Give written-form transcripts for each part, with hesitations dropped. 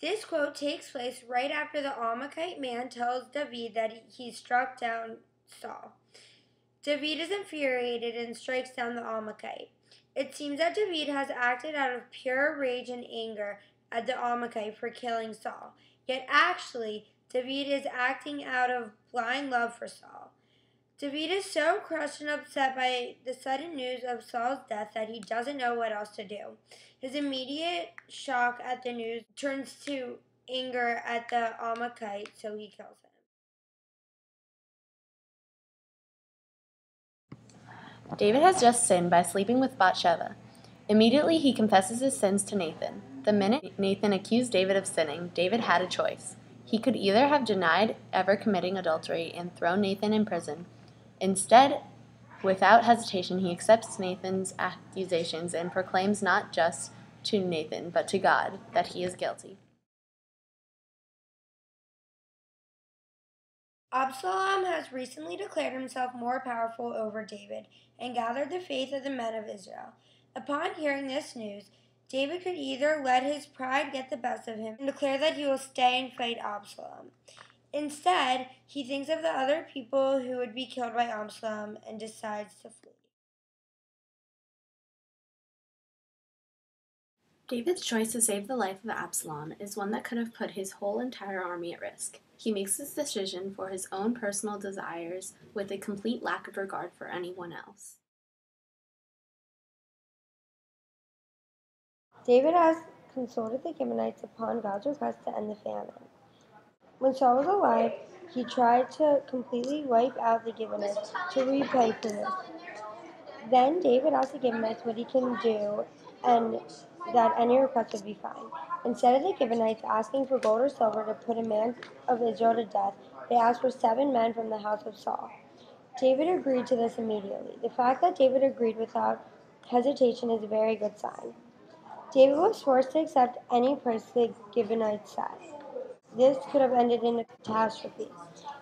This quote takes place right after the Amalekite man tells David that he struck down Saul. David is infuriated and strikes down the Amalekite. It seems that David has acted out of pure rage and anger at the Amalekite for killing Saul. Yet actually, David is acting out of blind love for Saul. David is so crushed and upset by the sudden news of Saul's death that he doesn't know what else to do. His immediate shock at the news turns to anger at the Amalekite, so he kills him. David has just sinned by sleeping with Bathsheba. Immediately he confesses his sins to Nathan. The minute Nathan accused David of sinning, David had a choice. He could either have denied ever committing adultery and thrown Nathan in prison. Instead, without hesitation, he accepts Nathan's accusations and proclaims not just to Nathan, but to God, that he is guilty. Absalom has recently declared himself more powerful over David and gathered the faith of the men of Israel. Upon hearing this news, David could either let his pride get the best of him and declare that he will stay and fight Absalom. Instead, he thinks of the other people who would be killed by Absalom and decides to flee. David's choice to save the life of Absalom is one that could have put his whole entire army at risk. He makes this decision for his own personal desires with a complete lack of regard for anyone else. David has consulted the Gibeonites upon God's request to end the famine. When Saul was alive, he tried to completely wipe out the Gibeonites to repay for this. Then David asked the Gibeonites what he can do and that any request would be fine. Instead of the Gibeonites asking for gold or silver to put a man of Israel to death, they asked for 7 men from the house of Saul. David agreed to this immediately. The fact that David agreed without hesitation is a very good sign. David was forced to accept any price the Gibeonites said. This could have ended in a catastrophe,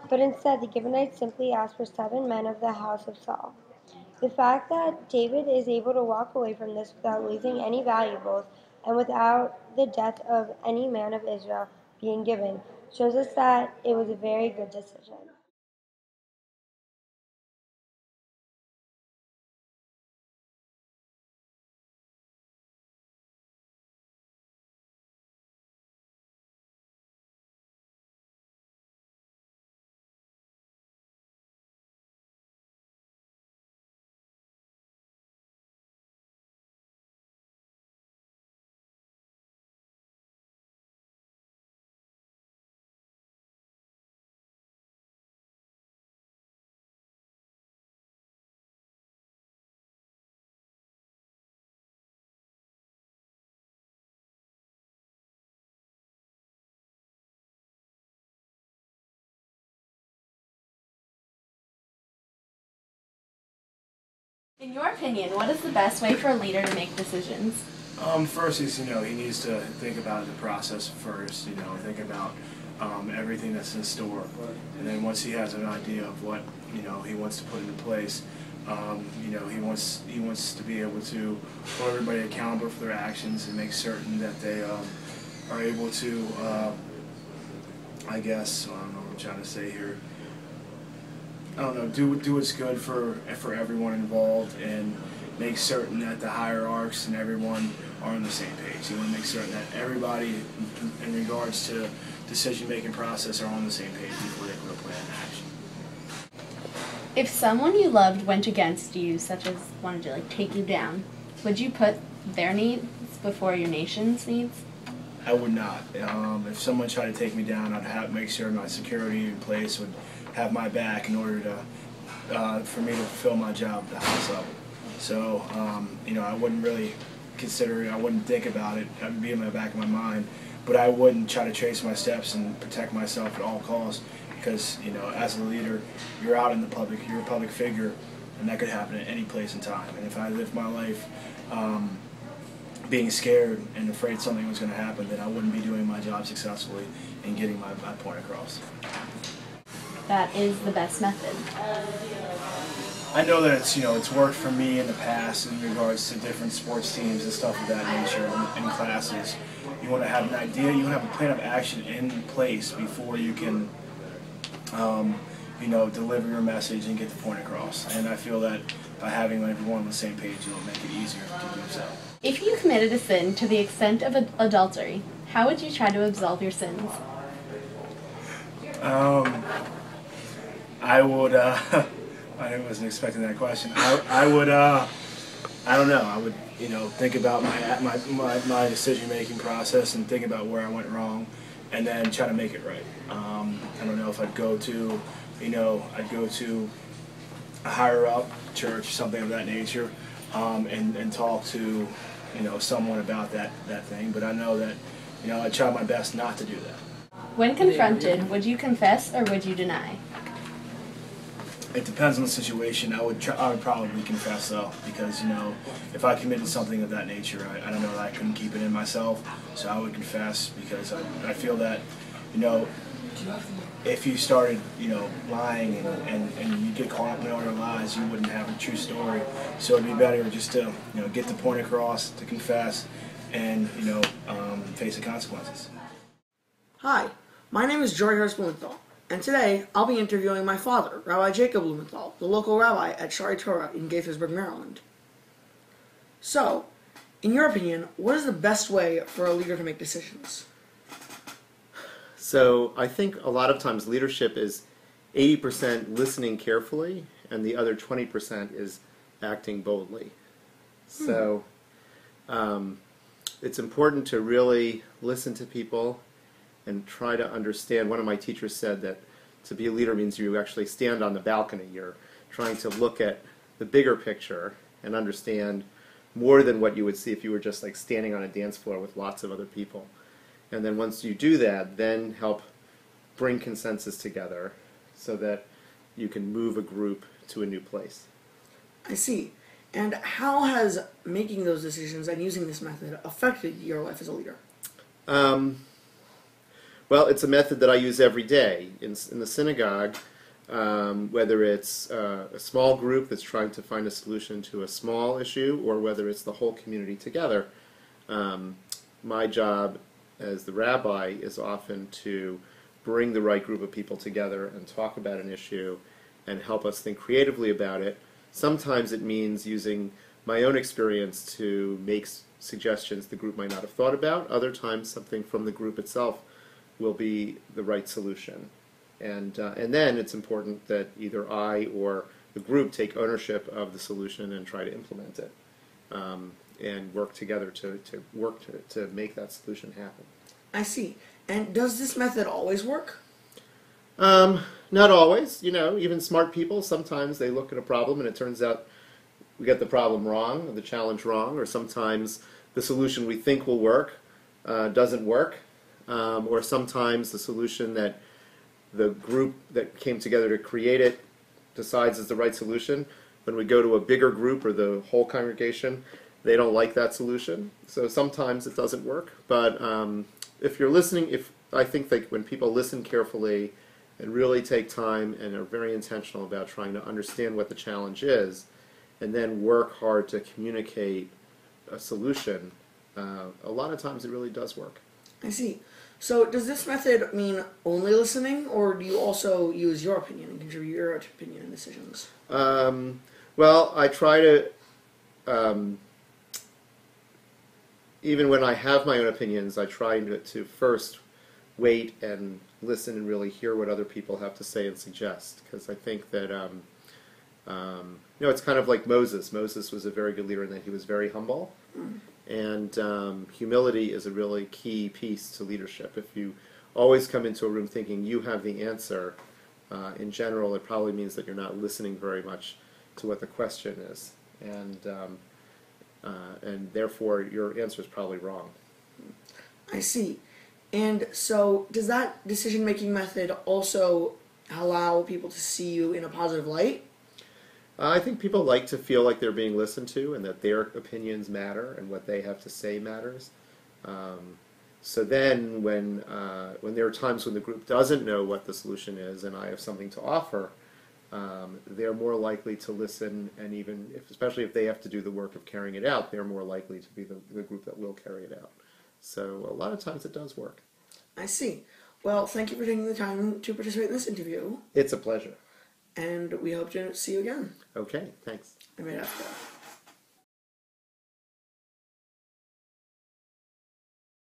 but instead the Gibeonites simply asked for 7 men of the house of Saul. The fact that David is able to walk away from this without losing any valuables and without the death of any man of Israel being given shows us that it was a very good decision. In your opinion, what is the best way for a leader to make decisions? First is, he needs to think about the process first, think about everything that's in store. And then once he has an idea of what, he wants to put into place, he wants to be able to hold everybody accountable for their actions and make certain that they are able to, I don't know what I'm trying to say here, do what's good for everyone involved and make certain that the hierarchs and everyone are on the same page. You want to make certain that everybody in regards to decision-making process are on the same page before they put a plan in action. If someone you loved went against you, such as wanted to take you down, would you put their needs before your nation's needs? I would not. If someone tried to take me down, I'd make sure my security in place would have my back in order to for me to fulfill my job at the house level. So I wouldn't really consider it. I wouldn't think about it. It would be in the back of my mind, but I wouldn't try to trace my steps and protect myself at all costs. Because as a leader, you're out in the public. You're a public figure, and that could happen at any place in time. And if I lived my life being scared and afraid something was going to happen, then I wouldn't be doing my job successfully and getting my point across. That is the best method. I know that it's worked for me in the past in regards to different sports teams and stuff of that nature in classes. you want to have an idea, you want to have a plan of action in place before you can, deliver your message and get the point across. And I feel that by having everyone on the same page, it'll make it easier to do so. If you committed a sin to the extent of adultery, how would you try to absolve your sins? I would, I wasn't expecting that question. I would, I don't know, I would, think about my decision-making process and think about where I went wrong and then try to make it right. I don't know if I'd go to, a higher-up church, something of that nature, and talk to, someone about that thing, but I know that, I try my best not to do that. When confronted, would you confess or would you deny? It depends on the situation. I would probably confess though, because if I committed something of that nature, I don't know that I couldn't keep it in myself. So I would confess because I feel that if you started lying and you get caught up in all your lies, you wouldn't have a true story. So it'd be better just to get the point across, to confess, and face the consequences. Hi, my name is Jory Hurst Blumenthal, and today I'll be interviewing my father, Rabbi Jacob Blumenthal, the local rabbi at Shari Torah in Gaithersburg, Maryland. So, in your opinion, what is the best way for a leader to make decisions? So I think a lot of times leadership is 80% listening carefully, and the other 20% is acting boldly. So it's important to really listen to people and try to understand. One of my teachers said that to be a leader means you actually stand on the balcony. You're trying to look at the bigger picture and understand more than what you would see if you were just like standing on a dance floor with lots of other people. And then once you do that, then help bring consensus together so that you can move a group to a new place. I see. And how has making those decisions and using this method affected your life as a leader? Well, it's a method that I use every day in the synagogue, whether it's a small group that's trying to find a solution to a small issue or whether it's the whole community together. My job as the rabbi is often to bring the right group of people together and talk about an issue and help us think creatively about it. Sometimes it means using my own experience to make suggestions the group might not have thought about. Other times something from the group itself will be the right solution. And then it's important that either I or the group take ownership of the solution and try to implement it. And work together to make that solution happen. I see. And does this method always work? Not always. Even smart people, sometimes they look at a problem and it turns out we get the problem wrong, or the challenge wrong, or sometimes the solution we think will work doesn't work, or sometimes the solution that the group that came together to create it decides is the right solution. When we go to a bigger group or the whole congregation, they don't like that solution. So sometimes it doesn't work. But if you're listening, I think that when people listen carefully and really take time and are very intentional about trying to understand what the challenge is, and then work hard to communicate a solution, a lot of times it really does work. I see. So does this method mean only listening, or do you also use your opinion and contribute your opinion in decisions? Well, I try to, even when I have my own opinions, I try to first wait and listen and really hear what other people have to say and suggest, because I think that it's kind of like Moses. Moses was a very good leader in that he was very humble, and humility is a really key piece to leadership. If you always come into a room thinking you have the answer, in general, it probably means that you're not listening very much to what the question is, and therefore your answer is probably wrong. I see. And so does that decision-making method also allow people to see you in a positive light? I think people like to feel like they're being listened to and that their opinions matter and what they have to say matters. So then when there are times when the group doesn't know what the solution is and I have something to offer, they're more likely to listen, and especially if they have to do the work of carrying it out, they're more likely to be the group that will carry it out. So a lot of times it does work. I see. Well, thank you for taking the time to participate in this interview. It's a pleasure. And we hope to see you again. Okay, thanks. I made after.